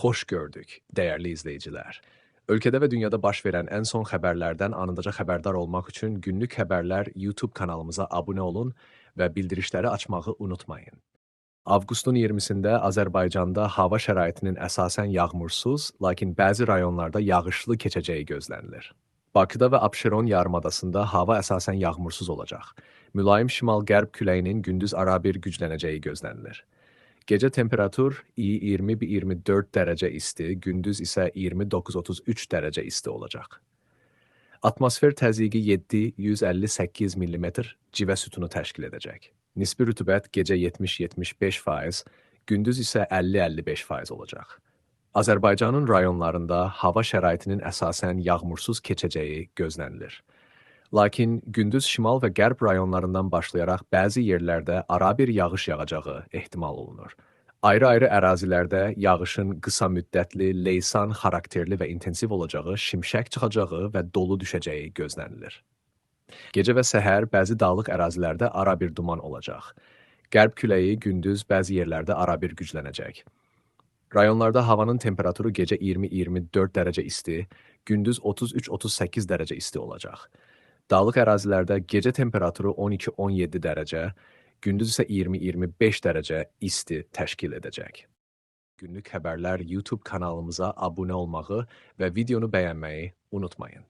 Xoş gördük, dəyərli izləyicilər. Ölkədə və dünyada baş verən ən son xəbərlərdən anındaca xəbərdar olmaq üçün Günlük Xəbərlər YouTube kanalımıza abunə olun və bildirişləri açmağı unutmayın. Avqustun 20-sində Azərbaycanda hava şəraitinin əsasən yağmursuz, lakin bəzi rayonlarda yağışlı keçəcəyi gözlənilir. Bakıda və Abşeron yarımadasında hava əsasən yağmursuz olacaq. Mülayim şimal-qərb küləyinin gündüz arabir güclənəcəyi gözlənilir. Gecə temperatur 20-24 dərəcə isti, gündüz isə 29-33 dərəcə isti olacaq. Atmosfer təzyiqi 7-158 mm civə sütunu təşkil edəcək. Nisbi rütubət gecə 70-75%, gündüz isə 50-55% olacaq. Azərbaycanın rayonlarında hava şəraitinin əsasən yağmursuz keçəcəyi gözlənilir. Lakin gündüz şimal və qərb rayonlarından başlayaraq bəzi yerlərdə arabir yağış yağacağı ehtimal olunur. Ayrı-ayrı ərazilərdə yağışın qısa müddətli, leysan xarakterli və intensiv olacağı, şimşək çıxacağı və dolu düşəcəyi gözlənilir. Gecə və səhər bəzi dağlıq ərazilərdə arabir duman olacaq. Qərb küləyi gündüz bəzi yerlərdə arabir güclənəcək. Rayonlarda havanın temperaturu gecə 20-24 dərəcə isti, gündüz 33-38 dərəcə isti olacaq. Dağlıq ərazilərdə gecə temperaturu 12-17 dərəcə, gündüz isə 20-25 dərəcə isti təşkil edəcək. Günlük Xəbərlər YouTube kanalımıza abunə olmağı və videonu bəyənməyi unutmayın.